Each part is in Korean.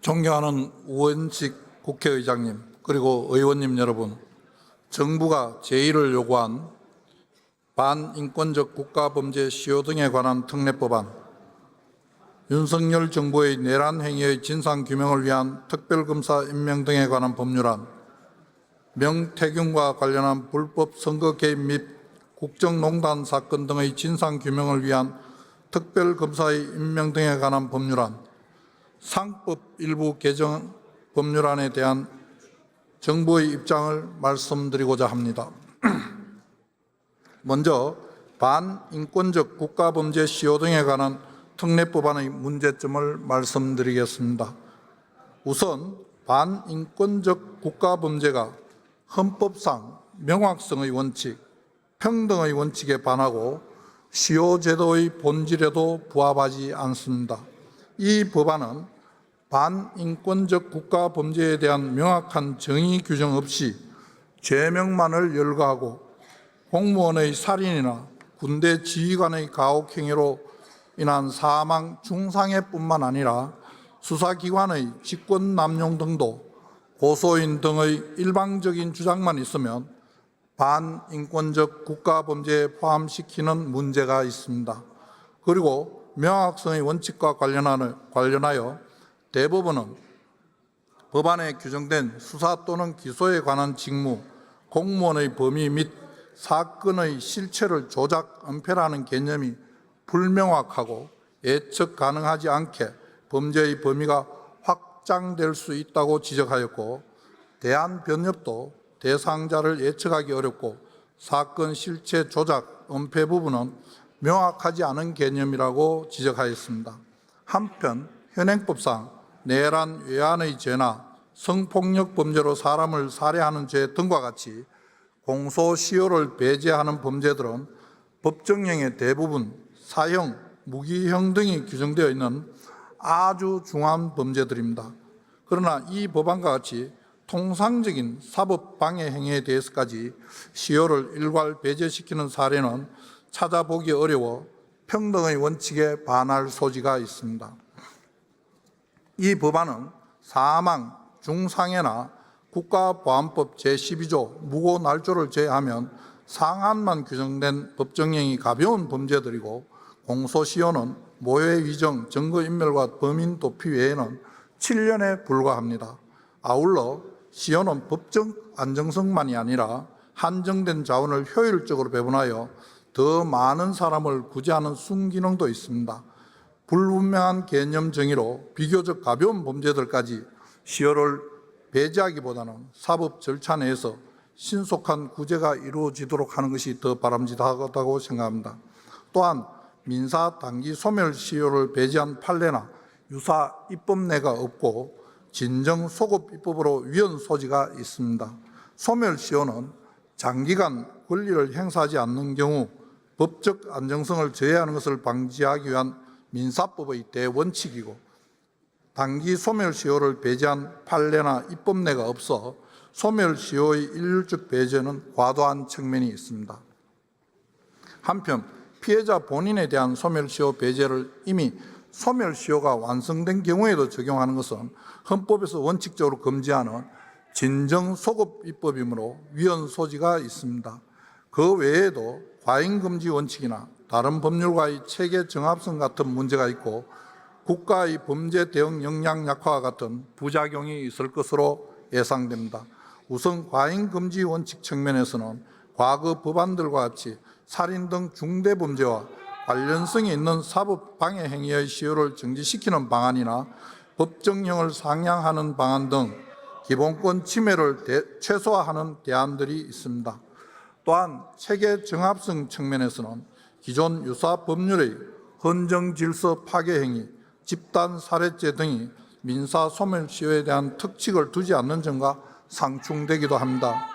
존경하는 우원식 국회의장님, 그리고 의원님 여러분, 정부가 제1을 요구한 반인권적 국가범죄 시효 등에 관한 특례법안, 윤석열 정부의 내란 행위의 진상규명을 위한 특별검사 임명 등에 관한 법률안, 명태균과 관련한 불법 선거 개입 및 국정농단 사건 등의 진상규명을 위한 특별검사의 임명 등에 관한 법률안, 상법 일부 개정 법률안에 대한 정부의 입장을 말씀드리고자 합니다. 먼저 반인권적 국가범죄 시효 등에 관한 특례법안의 문제점을 말씀드리겠습니다. 우선 반인권적 국가범죄가 헌법상 명확성의 원칙, 평등의 원칙에 반하고 시효제도의 본질에도 부합하지 않습니다. 이 법안은 반인권적 국가범죄에 대한 명확한 정의 규정 없이 죄명만을 열거하고 공무원의 살인이나 군대 지휘관의 가혹행위로 인한 사망, 중상해뿐만 아니라 수사기관의 직권 남용 등도 고소인 등의 일방적인 주장만 있으면 반인권적 국가범죄에 포함시키는 문제가 있습니다. 그리고 명확성의 원칙과 관련하여 대법원은 법안에 규정된 수사 또는 기소에 관한 직무, 공무원의 범위 및 사건의 실체를 조작, 은폐라는 개념이 불명확하고 예측 가능하지 않게 범죄의 범위가 확장될 수 있다고 지적하였고, 대한변협도 대상자를 예측하기 어렵고 사건 실체 조작, 은폐 부분은 명확하지 않은 개념이라고 지적하였습니다. 한편 현행법상 내란 외환의 죄나 성폭력 범죄로 사람을 살해하는 죄 등과 같이 공소시효를 배제하는 범죄들은 법정형의 대부분 사형, 무기형 등이 규정되어 있는 아주 중한 범죄들입니다. 그러나 이 법안과 같이 통상적인 사법방해 행위에 대해서까지 시효를 일괄 배제시키는 사례는 찾아보기 어려워 평등의 원칙에 반할 소지가 있습니다. 이 법안은 사망, 중상해나 국가보안법 제12조 무고날조를 제외하면 상한만 규정된 법정형이 가벼운 범죄들이고, 공소시효는 모해 위정, 증거인멸과 범인 도피 외에는 7년에 불과합니다. 아울러 시효는 법적 안정성만이 아니라 한정된 자원을 효율적으로 배분하여 더 많은 사람을 구제하는 순기능도 있습니다. 불분명한 개념 정의로 비교적 가벼운 범죄들까지 시효를 배제하기보다는 사법 절차 내에서 신속한 구제가 이루어지도록 하는 것이 더 바람직하다고 생각합니다. 또한 민사 단기 소멸 시효를 배제한 판례나 유사 입법례가 없고 진정 소급 입법으로 위헌 소지가 있습니다. 소멸 시효는 장기간 권리를 행사하지 않는 경우 법적 안정성을 저해하는 것을 방지하기 위한 민사법의 대원칙이고, 단기 소멸시효를 배제한 판례나 입법례가 없어 소멸시효의 일률적 배제는 과도한 측면이 있습니다. 한편 피해자 본인에 대한 소멸시효 배제를 이미 소멸시효가 완성된 경우에도 적용하는 것은 헌법에서 원칙적으로 금지하는 진정소급 입법이므로 위헌 소지가 있습니다. 그 외에도 과잉금지 원칙이나 다른 법률과의 체계 정합성 같은 문제가 있고, 국가의 범죄 대응 역량 약화와 같은 부작용이 있을 것으로 예상됩니다. 우선 과잉금지 원칙 측면에서는 과거 법안들과 같이 살인 등 중대범죄와 관련성이 있는 사법방해 행위의 시효를 정지시키는 방안이나 법정형을 상향하는 방안 등 기본권 침해를 최소화하는 대안들이 있습니다. 또한 체계 정합성 측면에서는 기존 유사 법률의 헌정질서 파괴 행위, 집단 살해죄 등이 민사 소멸시효에 대한 특칙을 두지 않는 점과 상충되기도 합니다.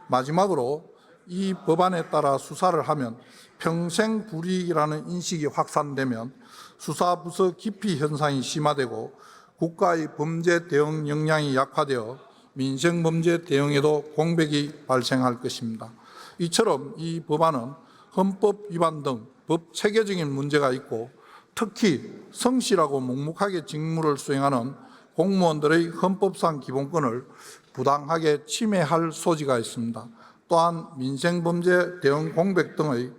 마지막으로 이 법안에 따라 수사를 하면 평생 불이익이라는 인식이 확산되면 수사부서 기피 현상이 심화되고 국가의 범죄 대응 역량이 약화되어 민생범죄 대응에도 공백이 발생할 것입니다. 이처럼 이 법안은 헌법 위반 등 법 체계적인 문제가 있고, 특히 성실하고 묵묵하게 직무를 수행하는 공무원들의 헌법상 기본권을 부당하게 침해할 소지가 있습니다. 또한 민생범죄 대응 공백 등의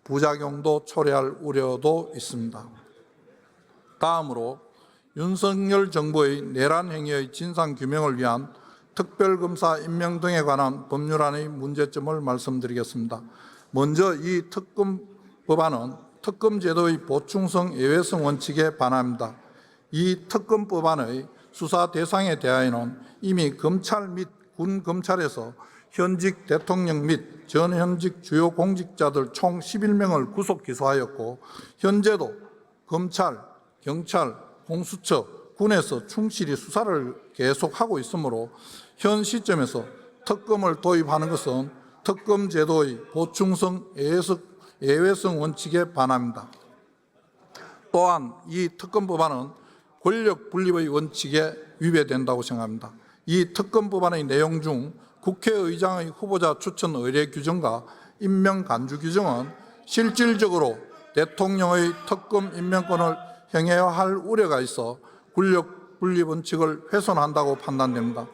부작용도 초래할 우려도 있습니다. 다음으로 윤석열 정부의 내란 행위의 진상규명을 위한 특별검사 임명 등에 관한 법률안의 문제점을 말씀드리겠습니다. 먼저 이 특검 법안은 특검 제도의 보충성 예외성 원칙에 반합니다. 이 특검 법안의 수사 대상에 대하여는 이미 검찰 및 군 검찰에서 현직 대통령 및 전현직 주요 공직자들 총 11명을 구속 기소하였고, 현재도 검찰, 경찰, 공수처, 군에서 충실히 수사를 계속하고 있으므로 현 시점에서 특검을 도입하는 것은 특검 제도의 보충성 예외성 원칙에 반합니다. 또한 이 특검 법안은 권력 분립의 원칙에 위배된다고 생각합니다. 이 특검 법안의 내용 중 국회의장의 후보자 추천 의례 규정과 임명 간주 규정은 실질적으로 대통령의 특검 임명권을 행해할 우려가 있어 권력 분립 원칙을 훼손한다고 판단됩니다.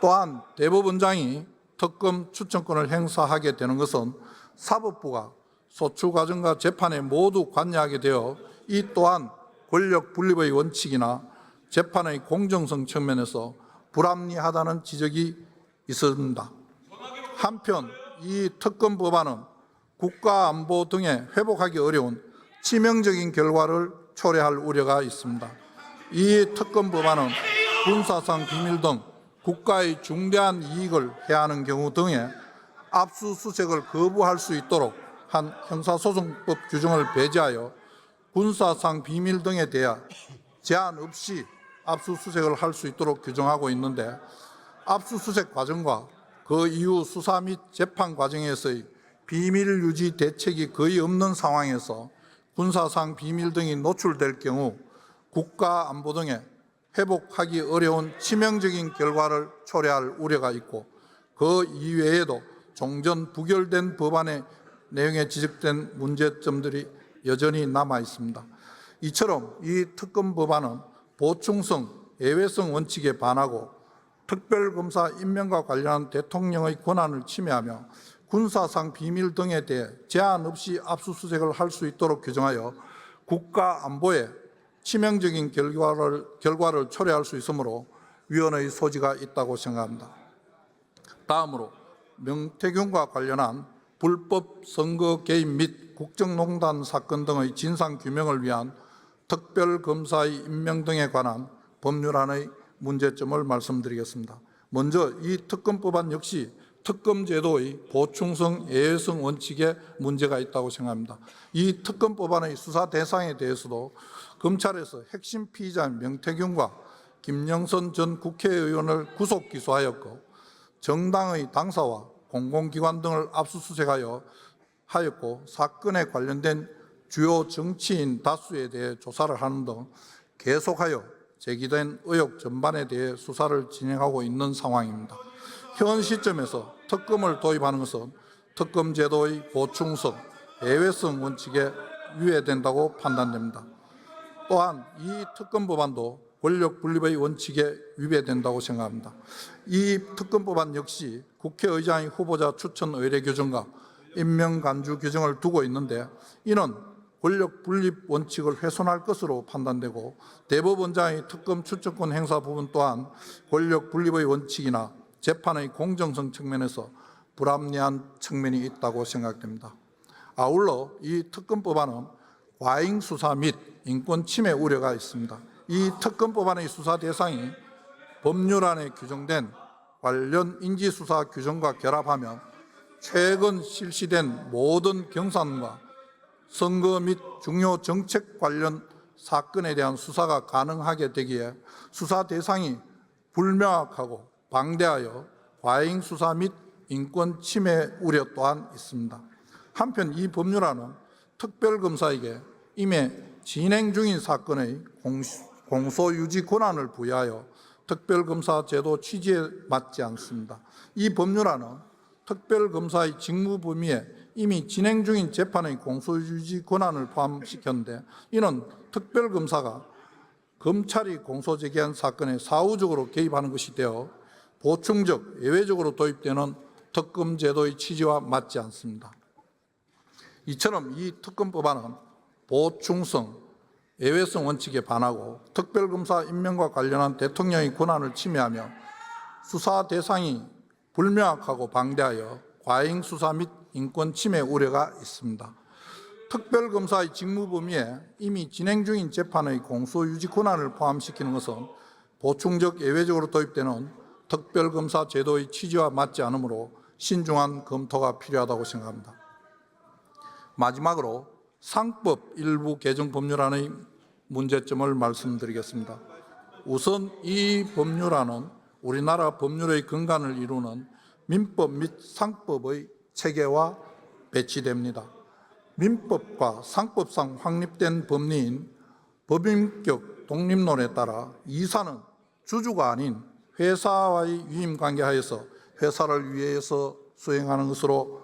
또한 대법원장이 특검 추천권을 행사하게 되는 것은 사법부가 소추 과정과 재판에 모두 관여하게 되어 이 또한 권력 분립의 원칙이나 재판의 공정성 측면에서 불합리하다는 지적이 있습니다. 한편 이 특검 법안은 국가 안보 등에 회복하기 어려운 치명적인 결과를 초래할 우려가 있습니다. 이 특검 법안은 군사상 비밀 등 국가의 중대한 이익을 해하는 경우 등에 압수수색을 거부할 수 있도록 한 형사소송법 규정을 배제하여 군사상 비밀 등에 대해 제한 없이 압수수색을 할 수 있도록 규정하고 있는데, 압수수색 과정과 그 이후 수사 및 재판 과정에서의 비밀 유지 대책이 거의 없는 상황에서 군사상 비밀 등이 노출될 경우 국가 안보 등에 회복하기 어려운 치명적인 결과를 초래할 우려가 있고, 그 이외에도 종전 부결된 법안의 내용에 지적된 문제점들이 여전히 남아 있습니다. 이처럼 이 특검 법안은 보충성, 예외성 원칙에 반하고 특별검사 임명과 관련한 대통령의 권한을 침해하며 군사상 비밀 등에 대해 제한 없이 압수수색을 할 수 있도록 규정하여 국가 안보에 치명적인 결과를 초래할 수 있으므로 위헌의 소지가 있다고 생각합니다. 다음으로 명태균과 관련한 불법 선거 개입 및 국정농단 사건 등의 진상규명을 위한 특별검사의 임명 등에 관한 법률안의 문제점을 말씀드리겠습니다. 먼저 이 특검법안 역시 특검제도의 보충성 예외성 원칙에 문제가 있다고 생각합니다. 이 특검법안의 수사 대상에 대해서도 검찰에서 핵심 피의자인 명태균과 김영선 전 국회의원을 구속 기소하였고, 정당의 당사와 공공기관 등을 압수수색하였고, 사건에 관련된 주요 정치인 다수에 대해 조사를 하는 등 계속하여 제기된 의혹 전반에 대해 수사를 진행하고 있는 상황입니다. 현 시점에서 특검을 도입하는 것은 특검 제도의 보충성, 예외성 원칙에 위배된다고 판단됩니다. 또한 이 특검 법안도 권력 분립의 원칙에 위배된다고 생각합니다. 이 특검 법안 역시 국회의장의 후보자 추천 의례 규정과 임명 간주 규정을 두고 있는데, 이는 권력 분립 원칙을 훼손할 것으로 판단되고, 대법원장의 특검 추천권 행사 부분 또한 권력 분립의 원칙이나 재판의 공정성 측면에서 불합리한 측면이 있다고 생각됩니다. 아울러 이 특검 법안은 과잉 수사 및 인권 침해 우려가 있습니다. 이 특검 법안의 수사 대상이 법률안에 규정된 관련 인지수사 규정과 결합하면 최근 실시된 모든 경산과 선거 및 중요 정책 관련 사건에 대한 수사가 가능하게 되기에 수사 대상이 불명확하고 방대하여 과잉 수사 및 인권 침해 우려 또한 있습니다. 한편 이 법률안은 특별검사에게 이미 진행 중인 사건의 공소유지 권한을 부여하여 특별검사 제도 취지에 맞지 않습니다. 이 법률안은 특별검사의 직무 범위에 이미 진행 중인 재판의 공소유지 권한을 포함시켰는데, 이는 특별검사가 검찰이 공소제기한 사건에 사후적으로 개입하는 것이 되어 보충적, 예외적으로 도입되는 특검 제도의 취지와 맞지 않습니다. 이처럼 이 특검법안은 보충성, 예외성 원칙에 반하고 특별검사 임명과 관련한 대통령의 권한을 침해하며 수사 대상이 불명확하고 방대하여 과잉 수사 및 인권 침해 우려가 있습니다. 특별검사의 직무 범위에 이미 진행 중인 재판의 공소유지 권한을 포함시키는 것은 보충적 예외적으로 도입되는 특별검사 제도의 취지와 맞지 않으므로 신중한 검토가 필요하다고 생각합니다. 마지막으로 상법 일부 개정 법률안의 문제점을 말씀드리겠습니다. 우선 이 법률안은 우리나라 법률의 근간을 이루는 민법 및 상법의 체계와 배치됩니다. 민법과 상법상 확립된 법리인 법인격 독립론에 따라 이사는 주주가 아닌 회사와의 유임관계 하에서 회사를 위해서 수행하는 것으로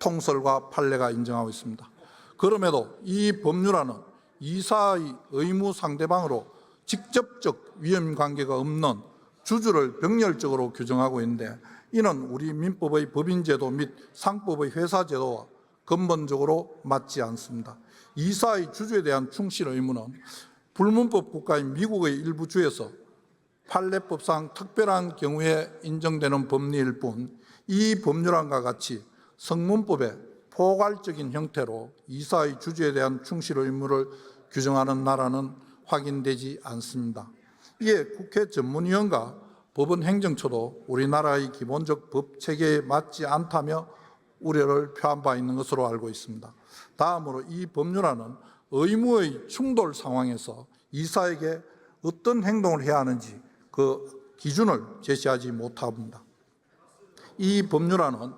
통설과 판례가 인정하고 있습니다. 그럼에도 이 법률안은 이사의 의무 상대방으로 직접적 위임관계가 없는 주주를 병렬적으로 규정하고 있는데 이는 우리 민법의 법인제도 및 상법의 회사제도와 근본적으로 맞지 않습니다. 이사의 주주에 대한 충실 의무는 불문법 국가인 미국의 일부 주에서 판례법상 특별한 경우에 인정되는 법리일 뿐 이 법률안과 같이 성문법의 포괄적인 형태로 이사의 주주에 대한 충실 의무를 규정하는 나라는 확인되지 않습니다. 이에 국회 전문위원과 법원 행정처도 우리나라의 기본적 법 체계에 맞지 않다며 우려를 표한 바 있는 것으로 알고 있습니다. 다음으로 이 법률안은 의무의 충돌 상황에서 이사에게 어떤 행동을 해야 하는지 그 기준을 제시하지 못합니다. 이 법률안은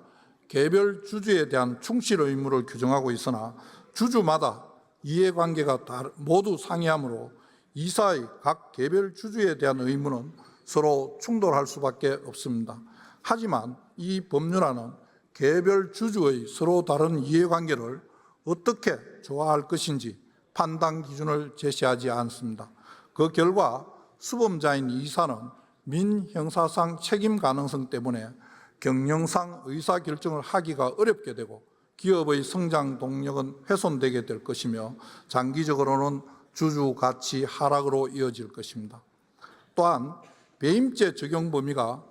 개별 주주에 대한 충실 의무를 규정하고 있으나 주주마다 이해관계가 모두 상이하므로 이사의 각 개별 주주에 대한 의무는 서로 충돌할 수밖에 없습니다. 하지만 이 법률안은 개별 주주의 서로 다른 이해관계를 어떻게 조화할 것인지 판단 기준을 제시하지 않습니다. 그 결과 수범자인 이사는 민형사상 책임 가능성 때문에 경영상 의사결정을 하기가 어렵게 되고 기업의 성장 동력은 훼손되게 될 것이며 장기적으로는 주주 가치 하락으로 이어질 것입니다. 또한 배임죄 적용 범위가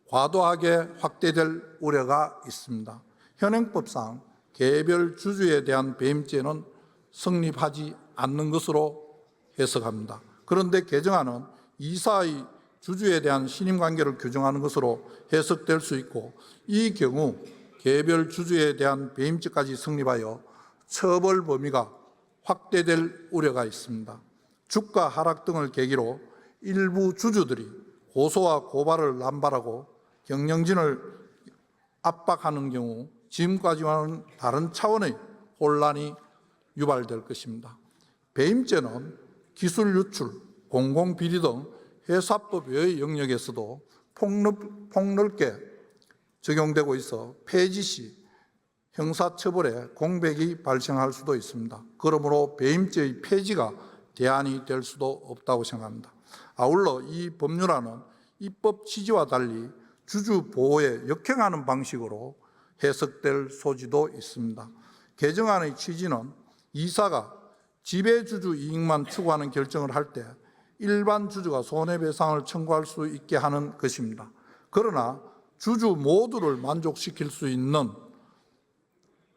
과도하게 확대될 우려가 있습니다. 현행법상 개별 주주에 대한 배임죄는 성립하지 않는 것으로 해석합니다. 그런데 개정안은 이사의 주주에 대한 신임관계를 규정하는 것으로 해석될 수 있고 이 경우 개별 주주에 대한 배임죄까지 성립하여 처벌 범위가 확대될 우려가 있습니다. 주가 하락 등을 계기로 일부 주주들이 고소와 고발을 남발하고 경영진을 압박하는 경우 지금까지와는 다른 차원의 혼란이 유발될 것입니다. 배임죄는 기술 유출, 공공비리 등 회사법 외의 영역에서도 폭넓게 적용되고 있어 폐지 시 형사처벌에 공백이 발생할 수도 있습니다. 그러므로 배임죄의 폐지가 대안이 될 수도 없다고 생각합니다. 아울러 이 법률안은 입법 취지와 달리 주주 보호에 역행하는 방식으로 해석될 소지도 있습니다. 개정안의 취지는 이사가 지배주주 이익만 추구하는 결정을 할 때 일반 주주가 손해배상을 청구할 수 있게 하는 것입니다. 그러나 주주 모두를 만족시킬 수 있는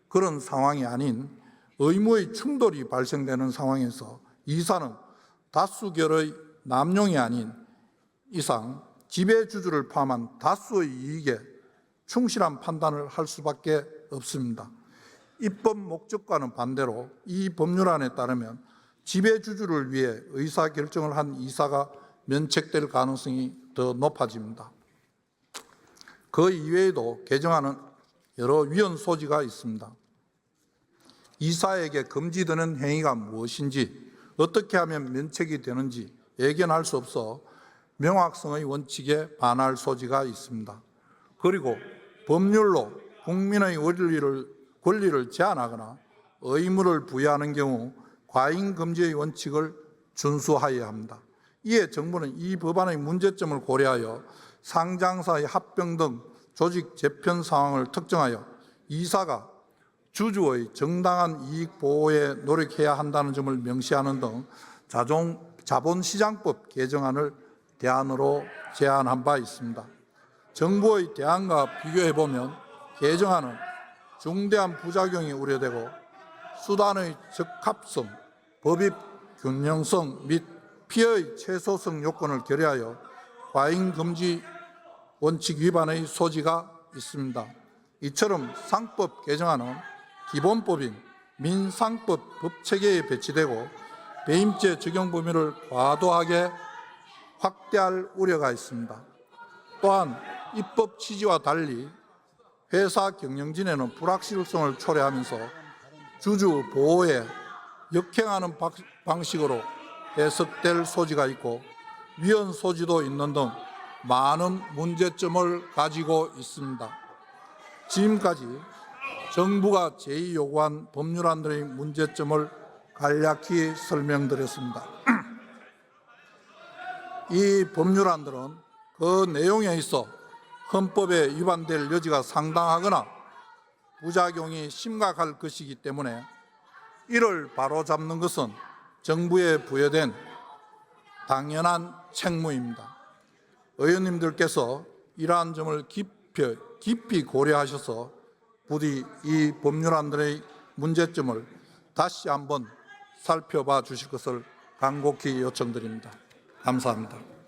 그런 상황이 아닌 의무의 충돌이 발생되는 상황에서 이사는 다수결의 남용이 아닌 이상 지배주주를 포함한 다수의 이익에 충실한 판단을 할 수밖에 없습니다. 입법 목적과는 반대로 이 법률안에 따르면 지배주주를 위해 의사결정을 한 이사가 면책될 가능성이 더 높아집니다. 그 이외에도 개정안은 여러 위헌 소지가 있습니다. 이사에게 금지되는 행위가 무엇인지 어떻게 하면 면책이 되는지 예견할 수 없어 명확성의 원칙에 반할 소지가 있습니다. 그리고 법률로 국민의 권리를 제한하거나 의무를 부여하는 경우 과잉 금지의 원칙을 준수하여야 합니다. 이에 정부는 이 법안의 문제점을 고려하여 상장사의 합병 등 조직 재편 상황을 특정하여 이사가 주주의 정당한 이익 보호에 노력해야 한다는 점을 명시하는 등 자본시장법 개정안을 대안으로 제안한 바 있습니다. 정부의 대안과 비교해보면 개정안은 중대한 부작용이 우려되고 수단의 적합성, 법익 균형성 및 피해의 최소성 요건을 결여하여 과잉 금지 원칙 위반의 소지가 있습니다. 이처럼 상법 개정안은 기본법인 민상법 법체계에 배치되고 배임죄 적용 범위를 과도하게 확대할 우려가 있습니다. 또한 입법 취지와 달리 회사 경영진에는 불확실성을 초래하면서 주주 보호에 역행하는 방식으로 해석될 소지가 있고 위헌 소지도 있는 등 많은 문제점을 가지고 있습니다. 지금까지 정부가 제의 요구한 법률안들의 문제점을 간략히 설명드렸습니다. 이 법률안들은 그 내용에 있어 헌법에 위반될 여지가 상당하거나 부작용이 심각할 것이기 때문에 이를 바로잡는 것은 정부에 부여된 당연한 책무입니다. 의원님들께서 이러한 점을 깊이 고려하셔서 부디 이 법률안들의 문제점을 다시 한번 살펴봐 주실 것을 간곡히 요청드립니다. 감사합니다.